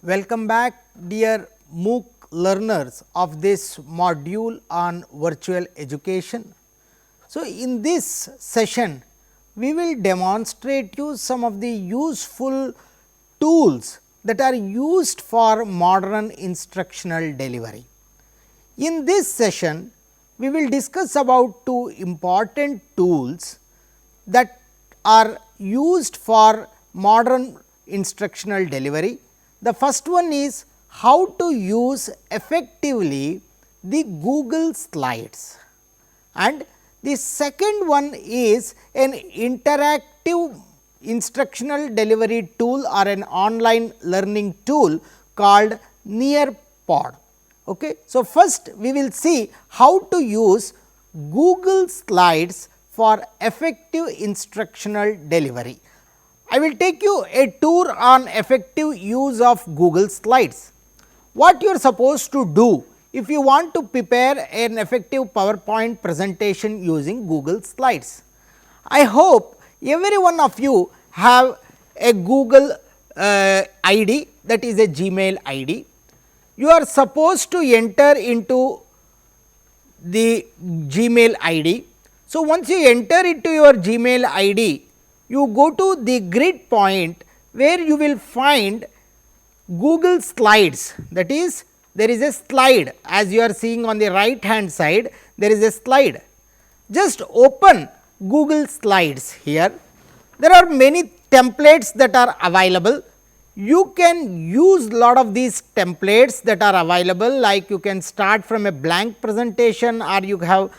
Welcome back dear MOOC learners of this module on virtual education. So, in this session we will demonstrate you some of the useful tools that are used for modern instructional delivery. In this session we will discuss about two important tools that are used for modern instructional delivery. The first one is how to use effectively the Google Slides, and the second one is an interactive instructional delivery tool or an online learning tool called Nearpod. Okay. So, first we will see how to use Google Slides for effective instructional delivery. I will take you a tour on effective use of Google Slides. What you are supposed to do if you want to prepare an effective PowerPoint presentation using Google Slides. I hope every one of you have a Google ID, that is a Gmail ID. You are supposed to enter into the Gmail ID. So, once you enter into your Gmail ID, you go to the grid point where you will find Google Slides, that is there is a slide, as you are seeing on the right hand side there is a slide. Just open Google Slides here. There are many templates that are available. You can use lot of these templates that are available, like you can start from a blank presentation, or you have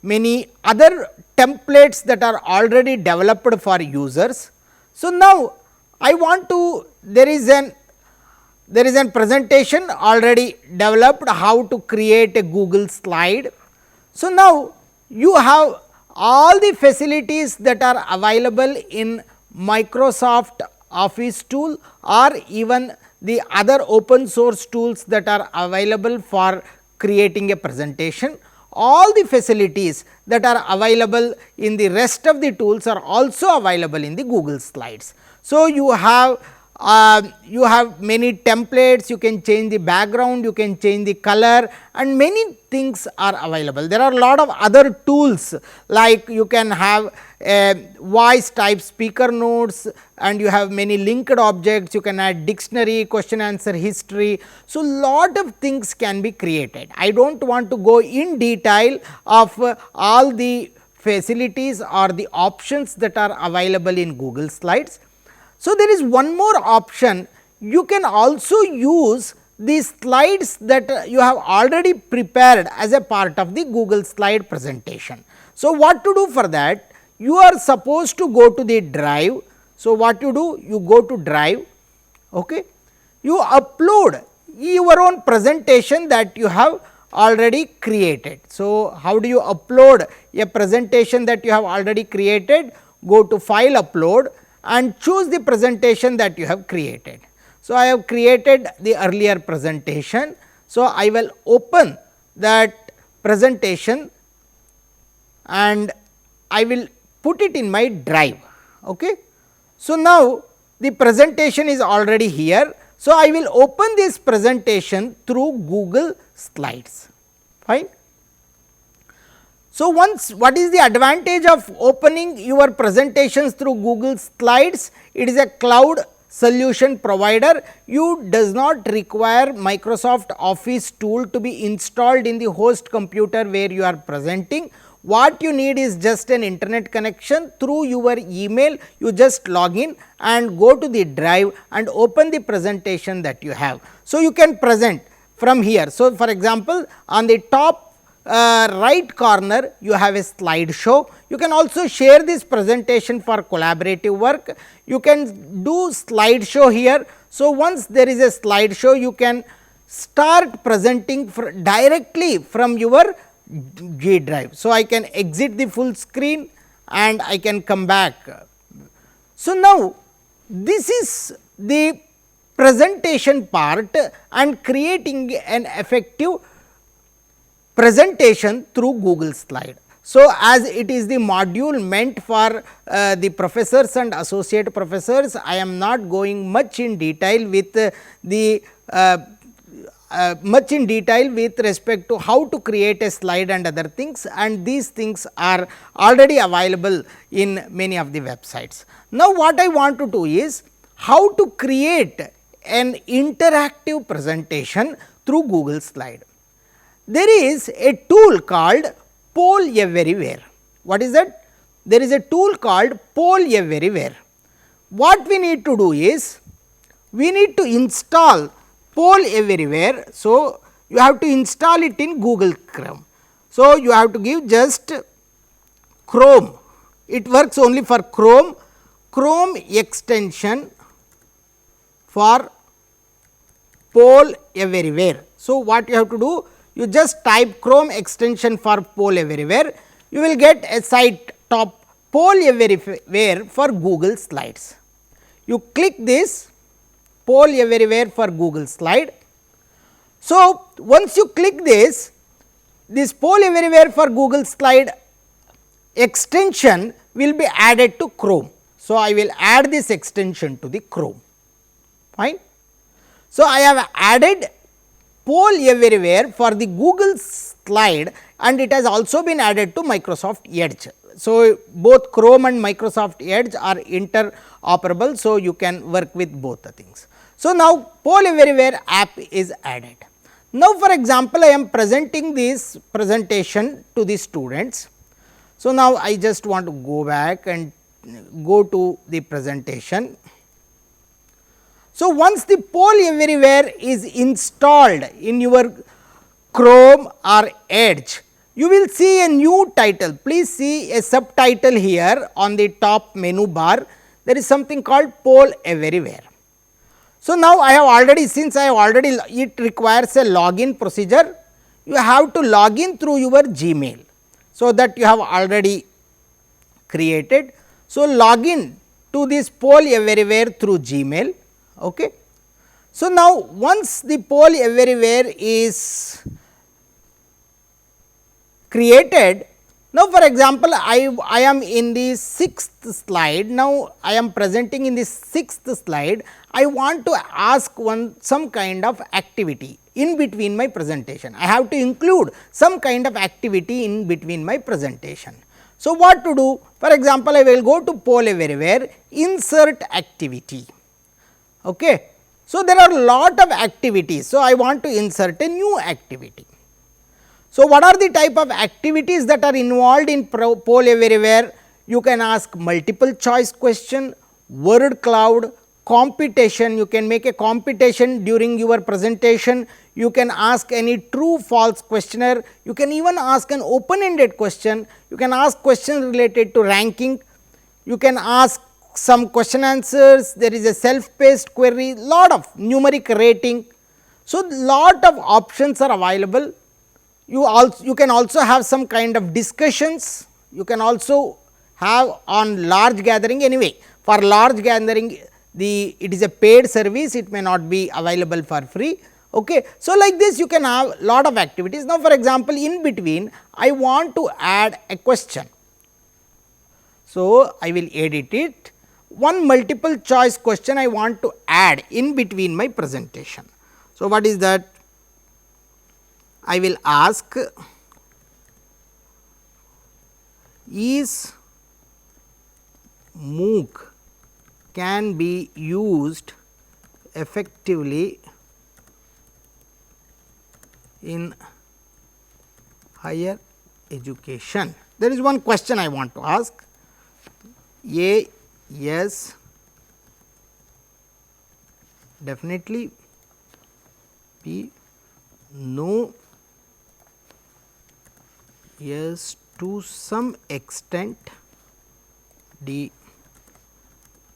many other templates that are already developed for users. So, now I want to there is an presentation already developed how to create a Google slide. So, now you have all the facilities that are available in Microsoft Office tool or even the other open source tools that are available for creating a presentation. All the facilities that are available in the rest of the tools are also available in the Google Slides. So, you have many templates, you can change the background, you can change the color, and many things are available. There are a lot of other tools, like you can have voice type speaker notes, and you have many linked objects, you can add dictionary, question answer history. So, lot of things can be created. I do not want to go in detail of all the facilities or the options that are available in Google Slides. So, there is one more option. You can also use the slides that you have already prepared as a part of the Google slide presentation. So, what to do for that? You are supposed to go to the drive. So, what you do? You go to drive, okay. You upload your own presentation that you have already created. So, how do you upload a presentation that you have already created? Go to file, upload, and choose the presentation that you have created. So, I have created the earlier presentation. So, I will open that presentation and I will put it in my drive. Okay. So, now the presentation is already here. So, I will open this presentation through Google Slides. Fine. So, once what is the advantage of opening your presentations through Google Slides? It is a cloud solution provider. You does not require Microsoft Office tool to be installed in the host computer where you are presenting. What you need is just an internet connection through your email. You just log in and go to the drive and open the presentation that you have. So, you can present from here. So, for example, on the top right corner you have a slideshow. You can also share this presentation for collaborative work. You can do slideshow here. So, once there is a slideshow, you can start presenting directly from your G drive. So, I can exit the full screen and I can come back. So, now this is the presentation part and creating an effective presentation through Google Slide. So, as it is the module meant for the professors and associate professors, I am not going much in detail with the much in detail with respect to how to create a slide and other things, and these things are already available in many of the websites. Now, what I want to do is how to create an interactive presentation through Google Slide. There is a tool called Poll Everywhere. What is that? There is a tool called Poll Everywhere. What we need to do is, we need to install Poll Everywhere. So, you have to install it in Google Chrome. So, you have to give just Chrome, it works only for Chrome, Chrome extension for Poll Everywhere. So, what you have to do? You just type Chrome extension for Poll Everywhere, you will get a site top Poll Everywhere for Google Slides. You click this Poll Everywhere for Google Slide. So, once you click this Poll Everywhere for Google Slide extension will be added to Chrome. So, I will add this extension to the Chrome, fine. So, I have added Poll Everywhere for the Google Slide, and it has also been added to Microsoft Edge. So, both Chrome and Microsoft Edge are interoperable. So, you can work with both the things. So, now Poll Everywhere app is added. Now, for example, I am presenting this presentation to the students. So, now I just want to go back and go to the presentation. So, once the Poll Everywhere is installed in your Chrome or Edge, you will see a new title. Please see a subtitle here on the top menu bar. There is something called Poll Everywhere. So, now I have already, since I have already, it requires a login procedure. You have to log in through your Gmail. So, that you have already created. So, log in to this Poll Everywhere through Gmail. Okay. So, now once the Poll Everywhere is created, now for example, I am in the 6th slide. Now, I am presenting in the 6th slide. I want to ask some kind of activity in between my presentation. I have to include some kind of activity in between my presentation. So, what to do? For example, I will go to Poll Everywhere, insert activity. Okay. So, there are lot of activities. So, I want to insert a new activity. So, what are the type of activities that are involved in Poll Everywhere? You can ask multiple choice question, word cloud, competition. You can make a competition during your presentation. You can ask any true false questionnaire. You can even ask an open ended question. You can ask questions related to ranking. You can ask some question answers. There is a self-paced query, lot of numeric rating. So, lot of options are available. You can also have some kind of discussions. You can also have on large gathering. Anyway, for large gathering, it is a paid service, it may not be available for free. Okay. So, like this you can have lot of activities. Now, for example, in between I want to add a question. So, I will edit it. One multiple choice question I want to add in between my presentation. So, what is that? I will ask, is MOOC can be used effectively in higher education? There is one question I want to ask. A, yes, definitely. B, no, yes, to some extent. D,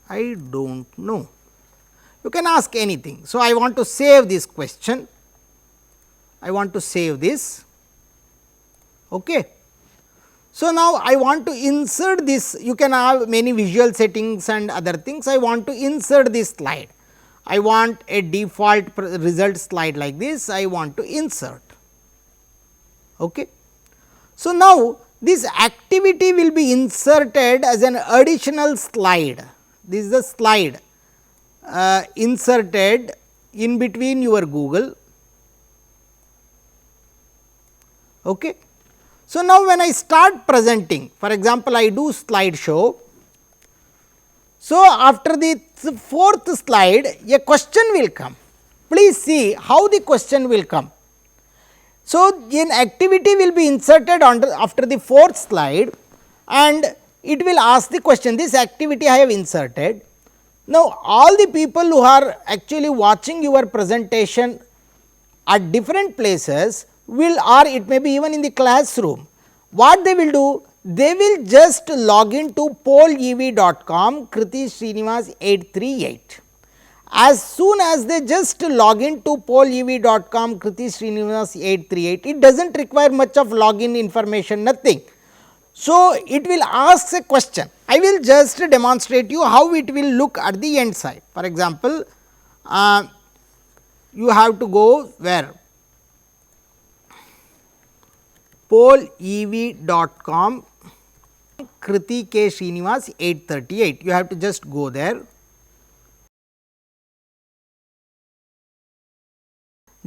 I do not know. You can ask anything. So, I want to save this question. I want to save this. Okay. So, now I want to insert this. You can have many visual settings and other things. I want to insert this slide. I want a default result slide like this. I want to insert. Okay. So, now this activity will be inserted as an additional slide. This is the slide inserted in between your Google. Okay. So, now when I start presenting, for example, I do slide show. So, after the fourth slide, a question will come. Please see how the question will come. So, an activity will be inserted after the fourth slide, and it will ask the question, this activity I have inserted. Now, all the people who are actually watching your presentation at different places will, or it may be even in the classroom, what they will do? They will just log into polev.com Kriti Srinivas 838. As soon as they just log into polev.com Kriti Srinivas 838, it does not require much of login information, nothing. So, it will ask a question. I will just demonstrate you how it will look at the end side. For example, you have to go where? polev.com Kriti K Srinivas 838. You have to just go there.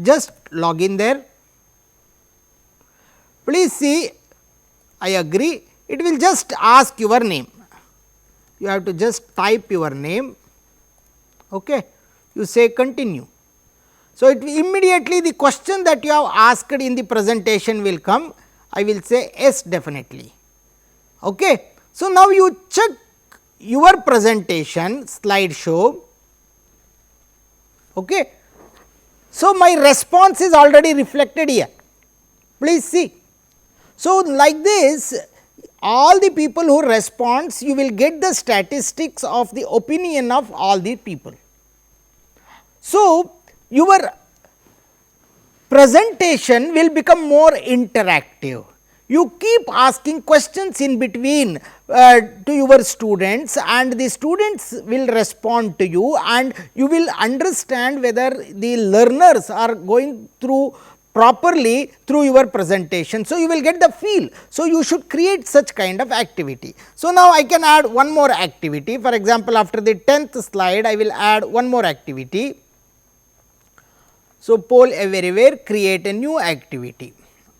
Just log in there. Please see, I agree. It will just ask your name. You have to just type your name. Okay. You say continue. So, it immediately the question that you have asked in the presentation will come. I will say yes, definitely. Okay. So, now you check your presentation slideshow. Okay. So, my response is already reflected here. Please see. So, like this, all the people who responds, you will get the statistics of the opinion of all the people. So, your presentation will become more interactive. You keep asking questions in between to your students, and the students will respond to you, and you will understand whether the learners are going through properly through your presentation. So, you will get the feel. So, you should create such kind of activity. So, now I can add one more activity. For example, after the 10th slide, I will add one more activity. So, poll everywhere, create a new activity.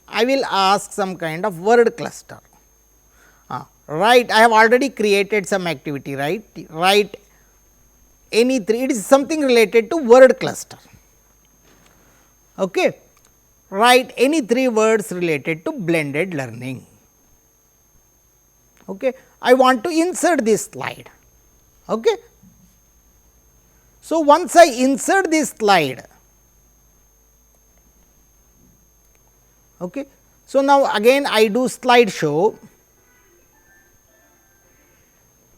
I will ask some kind of word cluster. Right, I have already created some activity, right? Write any three, it is something related to word cluster. Okay. Write any 3 words related to blended learning. Okay. I want to insert this slide. Okay. So, once I insert this slide, okay. So, now again I do slide show.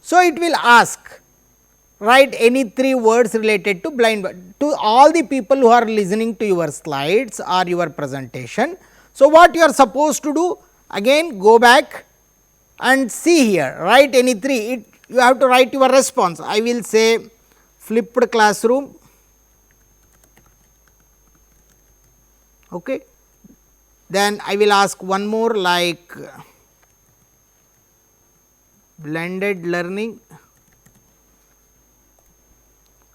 So, it will ask write any 3 words related to to all the people who are listening to your slides or your presentation. So, what you are supposed to do? Again go back and see here, write any 3, you have to write your response. I will say flipped classroom. Okay. Then I will ask one more like blended learning.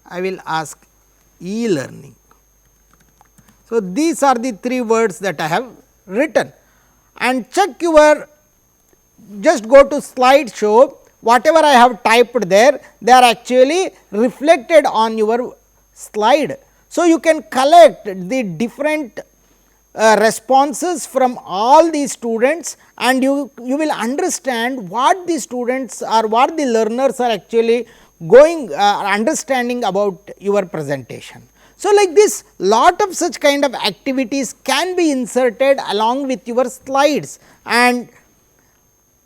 I will ask e-learning. So, these are the 3 words that I have written, and check your, just go to slideshow, whatever I have typed there, they are actually reflected on your slide. So, you can collect the different responses from all the students, and you will understand what the students or what the learners are actually going understanding about your presentation. So, like this, lot of such kind of activities can be inserted along with your slides, and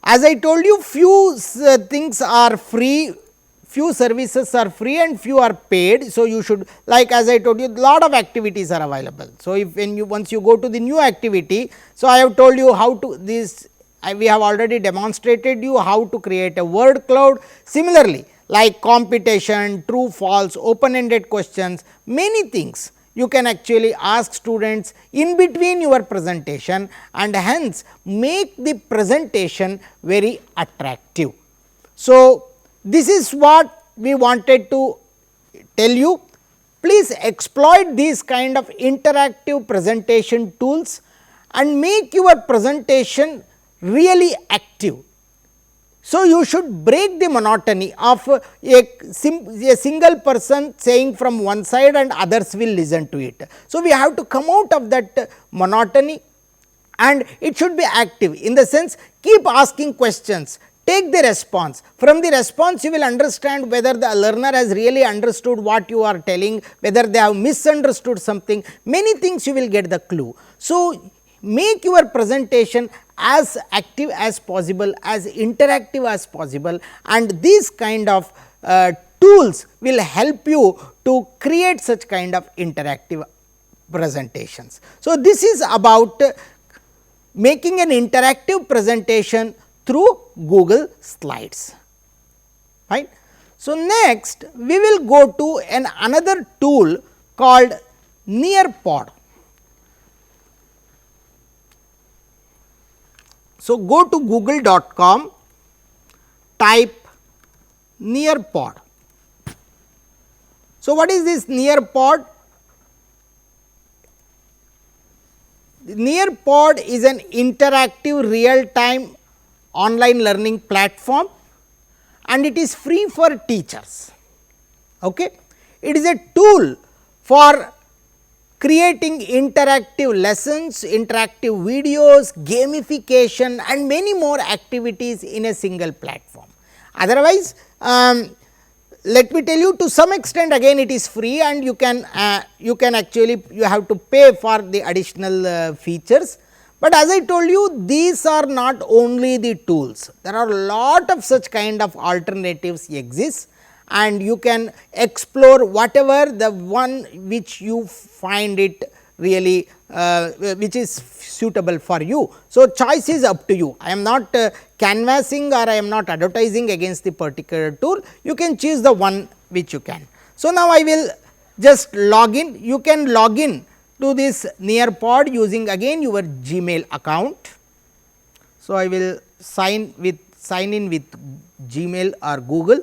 as I told you, few things are free, few services are free and few are paid. So, you should, like as I told you, lot of activities are available. So, if when you once you go to the new activity, so I have told you how to this, we have already demonstrated you how to create a word cloud. Similarly, like computation, true false, open ended questions, many things you can actually ask students in between your presentation and hence make the presentation very attractive. So, this is what we wanted to tell you. Please exploit these kind of interactive presentation tools and make your presentation really active. So, you should break the monotony of a single person saying from one side and others will listen to it. So, we have to come out of that monotony and it should be active, in the sense keep asking questions, take the response. From the response you will understand whether the learner has really understood what you are telling, whether they have misunderstood something, many things you will get the clue. So, make your presentation as active as possible, as interactive as possible, and these kind of tools will help you to create such kind of interactive presentations. So, this is about making an interactive presentation through Google Slides, right. So, next we will go to another tool called Nearpod. So, go to google.com, type Nearpod. So, what is this Nearpod? Nearpod is an interactive real time online learning platform and it is free for teachers. Okay. It is a tool for creating interactive lessons, interactive videos, gamification and many more activities in a single platform. Otherwise, let me tell you, to some extent again it is free and you can actually, you have to pay for the additional features. But as I told you, these are not only the tools, there are a lot of such kind of alternatives exist and you can explore whatever the one which you find it really which is suitable for you. So, choice is up to you. I am not canvassing or I am not advertising against the particular tool, you can choose the one which you can. So, now I will just log in, you can log in to this Nearpod using again your Gmail account. So, I will sign in with Gmail or Google.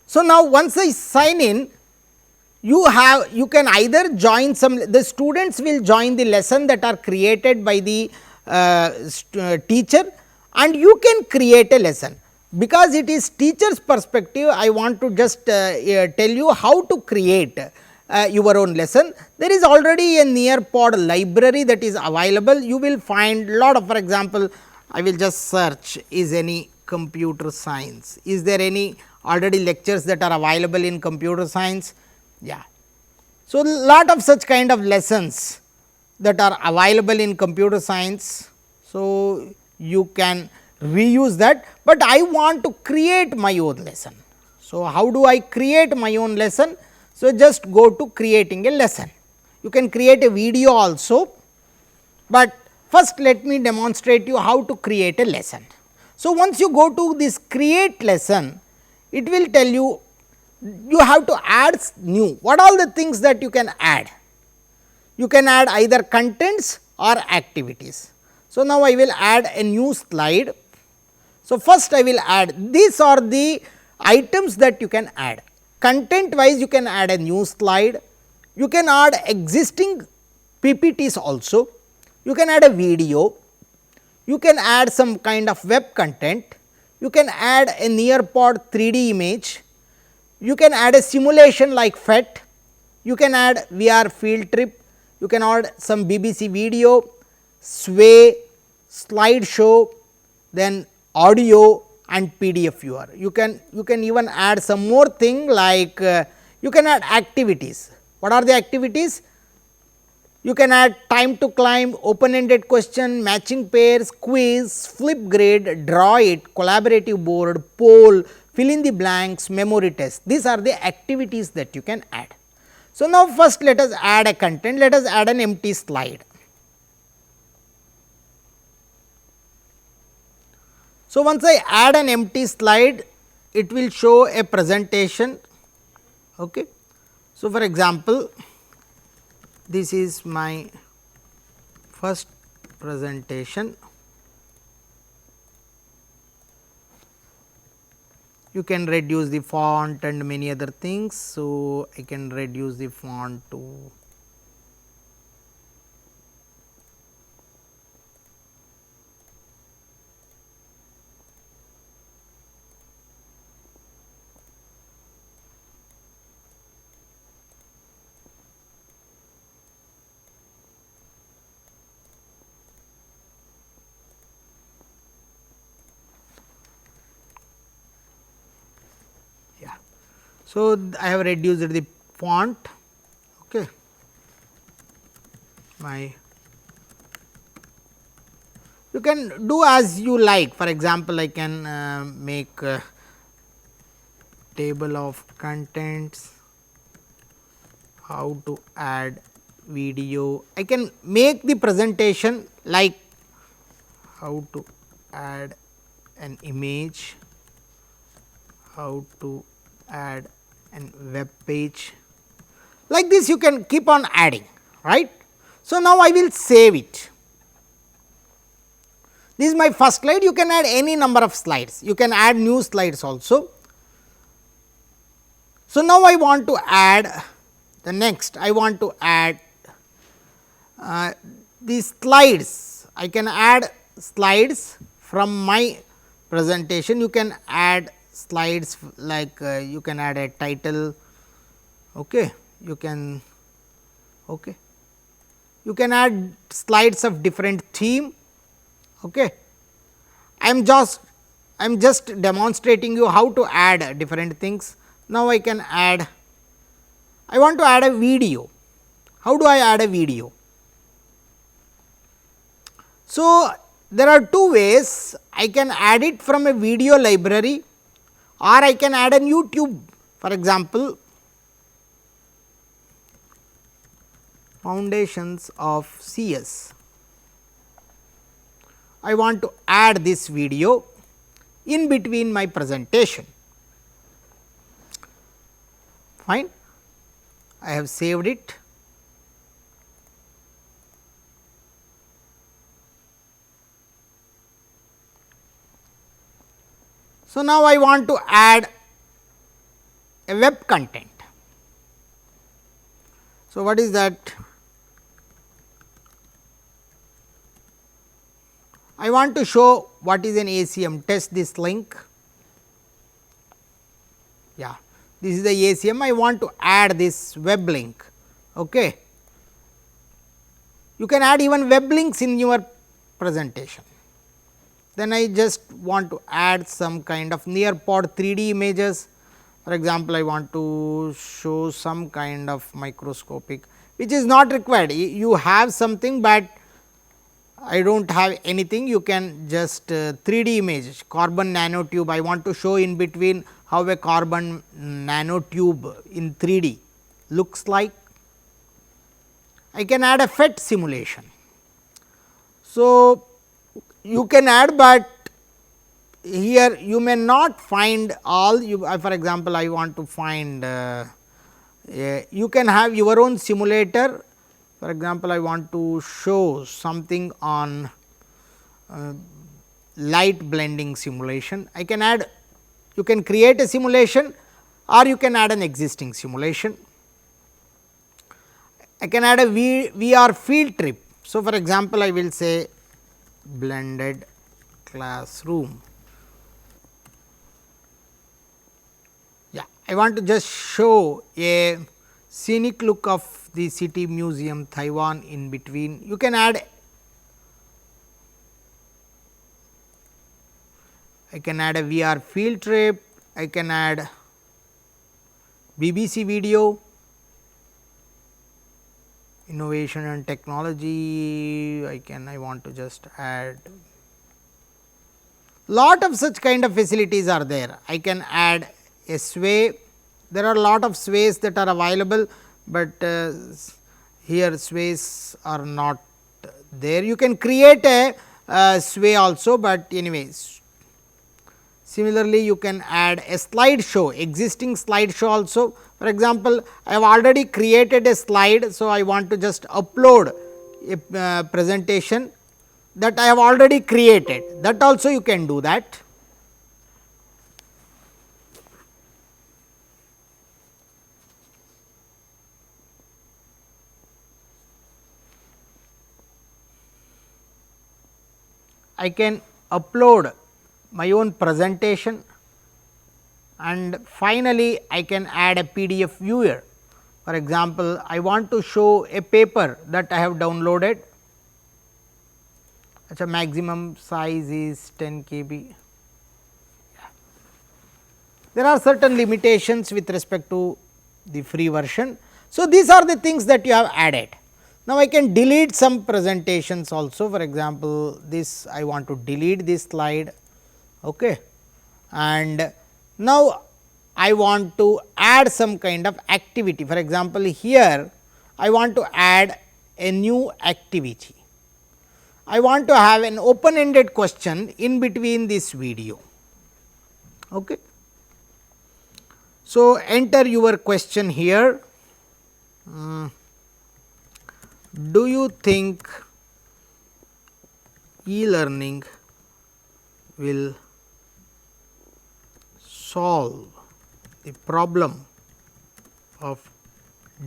So, now once I sign in, you can either join the students will join the lesson that are created by the teacher and you can create a lesson. Because it is teacher's perspective, I want to just tell you how to create your own lesson. There is already a Nearpod library that is available. You will find lot of, for example, I will just search is any computer science, is there any already lectures that are available in computer science. Yeah. So, lot of such kind of lessons that are available in computer science. So, you can reuse that, but I want to create my own lesson. So, how do I create my own lesson? So, just go to creating a lesson. You can create a video also, but first let me demonstrate you how to create a lesson. So, once you go to this create lesson, it will tell you, you have to add new. What all the things that you can add? You can add either contents or activities. So, now I will add a new slide. So, first I will add, these are the items that you can add. Content wise you can add a new slide, you can add existing PPTs also, you can add a video, you can add some kind of web content, you can add a Nearpod 3D image, you can add a simulation like PhET, you can add VR field trip, you can add some BBC video, Sway, slideshow, then audio and PDF viewer. You can even add some more thing like you can add activities. What are the activities? You can add time to climb, open ended question, matching pairs, quiz, flip grid, draw it, collaborative board, poll, fill in the blanks, memory test. These are the activities that you can add. So, now first let us add a content, let us add an empty slide. So, once I add an empty slide, it will show a presentation. Okay. So, for example, this is my first presentation. You can reduce the font and many other things. So, I can reduce the font to So, I have reduced the font. Okay. You can do as you like. For example, I can make table of contents, how to add video. I can make the presentation like how to add an image, how to add an web page. Like this you can keep on adding, right. So, now I will save it. This is my first slide. You can add any number of slides, you can add new slides also. So, now I want to add the next, I want to add these slides. I can add slides from my presentation. You can add slides like you can add a title. Okay. You can add slides of different theme. Okay. I am just demonstrating you how to add different things. Now, I can add, I want to add a video. How do I add a video? So, there are two ways. I can add it from a video library, or I can add a YouTube. For example, foundations of CS. I want to add this video in between my presentation. Fine. I have saved it. So, now I want to add a web content. So, what is that? I want to show what is an ACM, test this link. Yeah, this is the ACM. I want to add this web link. Okay. You can add even web links in your presentation. Then I just want to add some kind of Nearpod 3D images. For example, I want to show some kind of microscopic, which is not required. You have something, but I do not have anything. You can just 3D image, carbon nanotube. I want to show in between how a carbon nanotube in 3D looks like. I can add a FET simulation. So, you can add, but here you may not find all. For example, I want to find you can have your own simulator. For example, I want to show something on light blending simulation. I can add, you can create a simulation, or you can add an existing simulation. I can add a VR field trip. So, for example, I will say blended classroom. Yeah, I want to just show a scenic look of the city museum Taiwan in between. You can add, I can add a VR field trip, I can add BBC video, innovation and technology. I want to just add lot of such kind of facilities are there. I can add a sway. There are a lot of sways that are available, but here sways are not there. You can create a sway also, but anyways, Similarly, you can add a slideshow, existing slideshow also. For example, I have already created a slide. So, I want to just upload a presentation that I have already created, that also you can do that. I can upload my own presentation, and finally, I can add a PDF viewer. For example, I want to show a paper that I have downloaded. Its maximum size is 10 KB. There are certain limitations with respect to the free version. So, these are the things that you have added. Now, I can delete some presentations also. For example, this I want to delete this slide, okay. And now I want to add some kind of activity. For example, here I want to add a new activity. I want to have an open ended question in between this video. Okay. So, enter your question here. Do you think e-learning will solve the problem of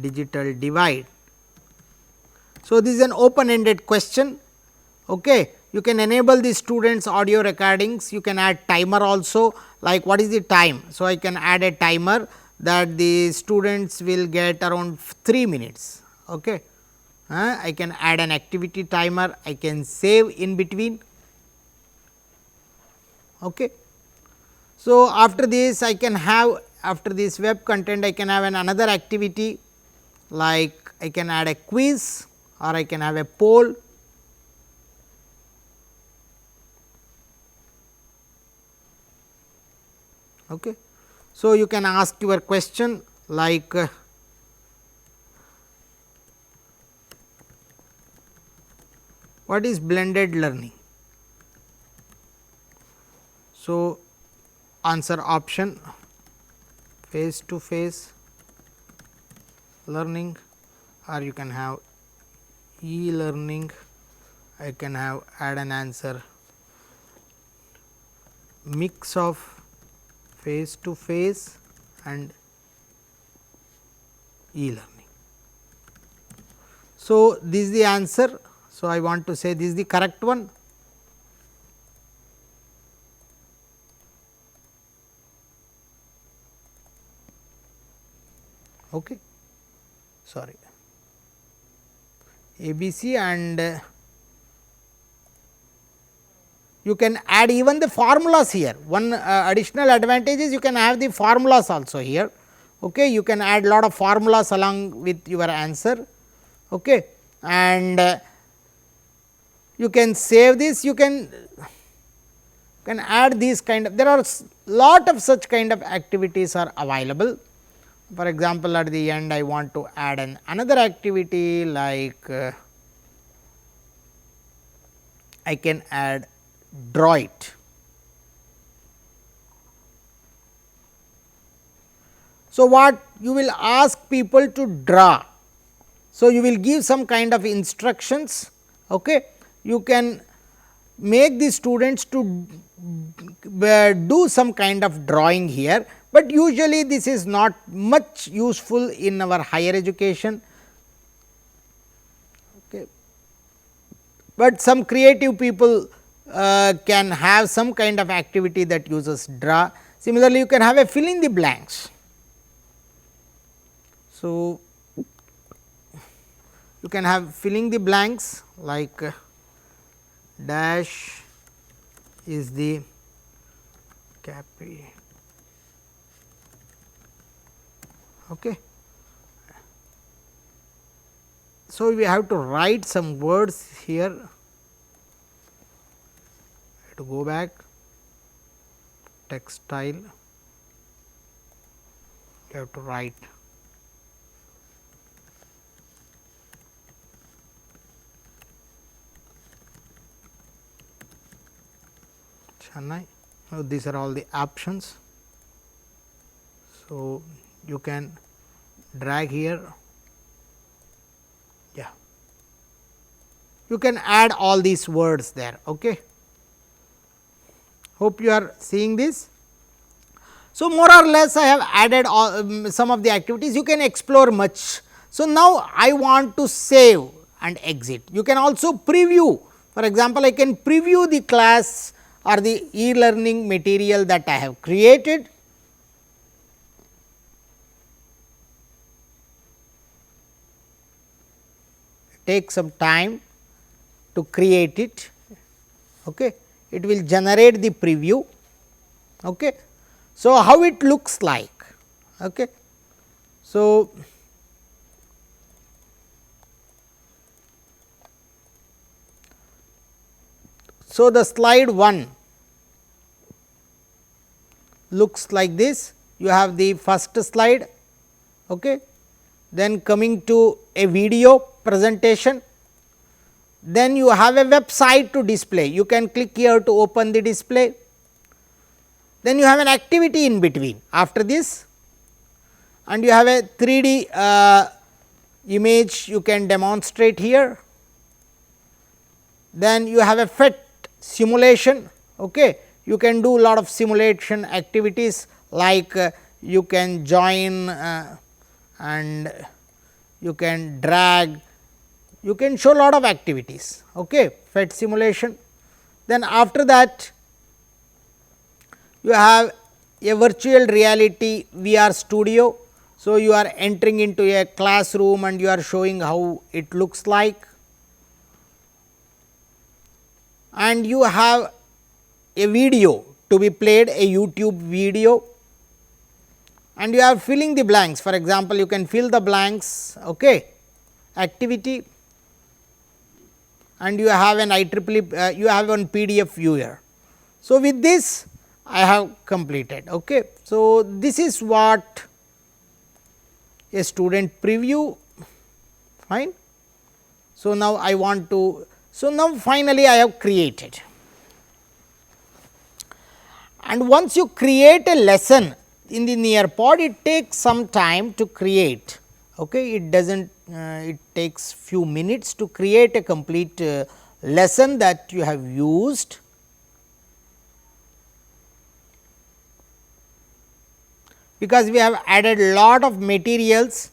digital divide? So, this is an open ended question. Okay. You can enable the students audio recordings, you can add timer also, like what is the time. So, I can add a timer that the students will get around 3 minutes. Okay. I can add an activity timer, I can save in between. Okay. So, after this I can have, after this web content I can have another activity, like I can add a quiz or I can have a poll. Okay. So, you can ask your question like what is blended learning? So, answer option face to face learning, or you can have e-learning. I can have add an answer mix of face to face and e-learning. So, this is the answer. So, I want to say this is the correct one. Okay. Sorry, ABC, and you can add even the formulas here. One additional advantage is you can have the formulas also here. Okay. You can add lot of formulas along with your answer. Okay. And you can save this, you can add these kind of, there are lot of such kind of activities are available. For example, at the end I want to add another activity like I can add draw it. So, what you will ask people to draw. So, you will give some kind of instructions. Okay. You can make the students to do some kind of drawing here, but usually this is not much useful in our higher education. Okay. But some creative people can have some kind of activity that uses draw. Similarly, you can have a fill in the blanks. So, you can have filling the blanks like dash is the capi. Okay. So, we have to write some words here. To go back, textile, you have to write Chennai. So, these are all the options. So, you can drag here, yeah, you can add all these words there. Okay. Hope you are seeing this. So, more or less I have added all, some of the activities, you can explore much. So, now I want to save and exit. You can also preview, for example, I can preview the class or the e-learning material that I have created. Take some time to create it. Okay. It will generate the preview. Okay. So, how it looks like. Okay. So, the slide 1 looks like this. You have the first slide, okay. Then coming to a video presentation, then you have a website to display. You can click here to open the display. Then you have an activity in between after this, and you have a 3D image you can demonstrate here. Then you have a PhET simulation. Okay. You can do a lot of simulation activities like you can join and you can drag, you can show a lot of activities. Okay. PhET simulation. Then after that you have a virtual reality VR studio. So, you are entering into a classroom and you are showing how it looks like, and you have a video to be played, a YouTube video, and you are filling the blanks. For example, you can fill the blanks, okay, activity, and you have an IEEE, you have one PDF viewer. So, with this I have completed. Okay. So, this is what a student preview, fine. So, now I want to, so now finally I have created, and once you create a lesson in the Nearpod, it takes some time to create. Okay. It does not, it takes few minutes to create a complete lesson that you have used. Because we have added lot of materials,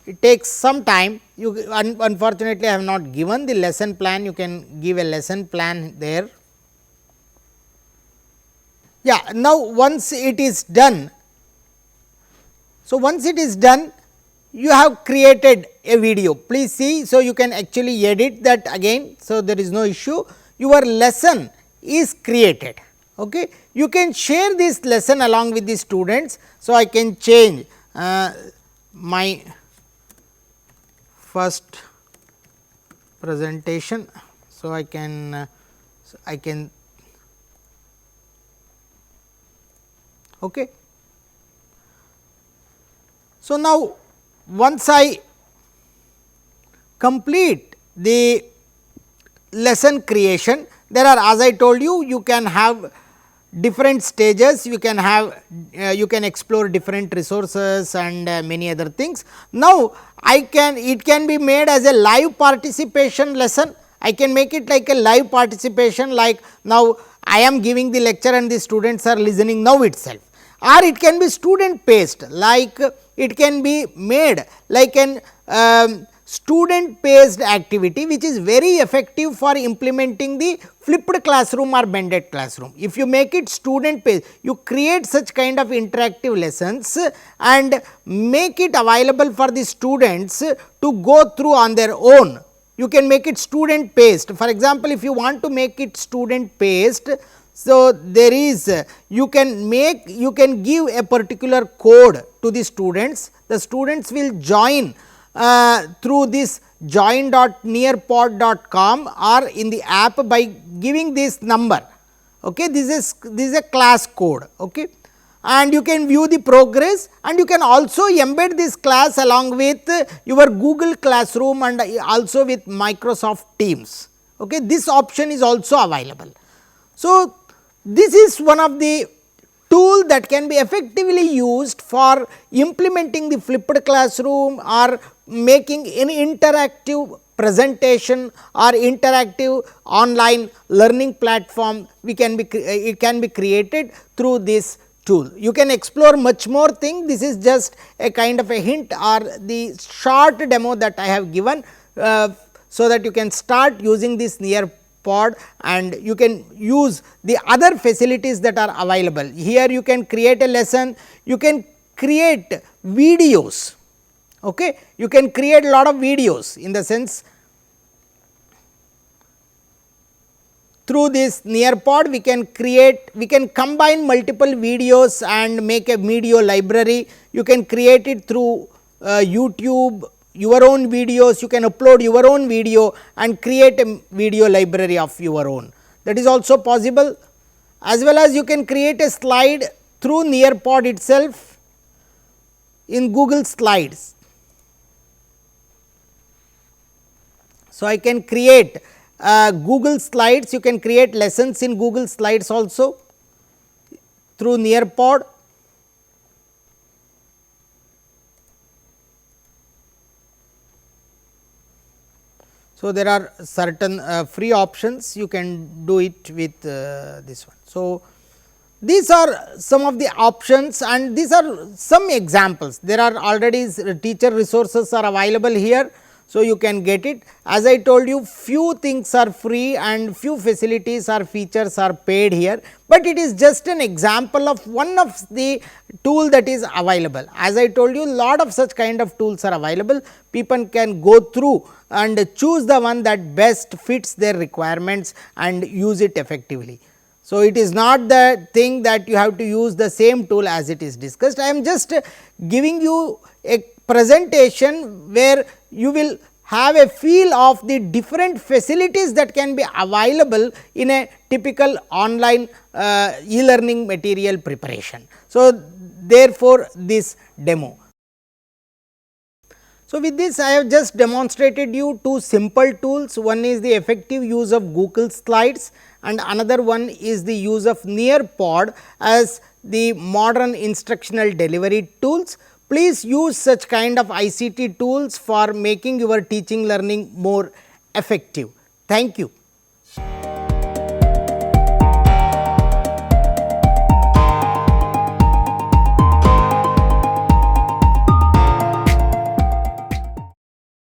it takes some time. You unfortunately, I have not given the lesson plan, you can give a lesson plan there. Yeah, now once it is done, so once it is done, you have created a video. Please see, so you can actually edit that again. So, there is no issue, your lesson is created. Okay. You can share this lesson along with the students. So, I can change my first presentation. So, I can okay. So, now once I complete the lesson creation, there are, as I told you, you can have different stages, you can have you can explore different resources and many other things. Now, it can be made as a live participation lesson. I can make it like a live participation, like now I am giving the lecture and the students are listening now itself, or it can be student paced, like it can be made like an student paced activity, which is very effective for implementing the flipped classroom or bended classroom. If you make it student paced, you create such kind of interactive lessons and make it available for the students to go through on their own. You can make it student paced. For example, if you want to make it student paced, so there is you can give a particular code to the students. The students will join through this join.nearpod.com or in the app by giving this number. Okay. This is a class code, okay. And you can view the progress, and you can also embed this class along with your Google Classroom and also with Microsoft Teams. Okay. This option is also available. So, this is one of the tool that can be effectively used for implementing the flipped classroom or making an interactive presentation or interactive online learning platform. It can be created through this tool. You can explore much more thing. This is just a kind of a hint or the short demo that I have given, so that you can start using this Nearpod and you can use the other facilities that are available. Here you can create a lesson, you can create videos, okay. You can create a lot of videos, in the sense through this Nearpod we can combine multiple videos and make a video library. You can create it through YouTube, your own videos, you can upload your own video and create a video library of your own, that is also possible. As well as you can create a slide through Nearpod itself in Google Slides. So, I can create Google Slides, you can create lessons in Google Slides also through Nearpod. So, there are certain free options, you can do it with this one. So, these are some of the options and these are some examples. There are already teacher resources are available here. So, you can get it. As I told you, few things are free and few facilities or features are paid here, but it is just an example of one of the tool that is available. As I told you, lot of such kind of tools are available. People can go through and choose the one that best fits their requirements and use it effectively. So, it is not the thing that you have to use the same tool as it is discussed. I am just giving you a presentation where you will have a feel of the different facilities that can be available in a typical online e-learning material preparation. So, therefore, this demo. So, with this I have just demonstrated you two simple tools. One is the effective use of Google Slides and another one is the use of Nearpod as the modern instructional delivery tools. Please use such kind of ICT tools for making your teaching learning more effective. Thank you.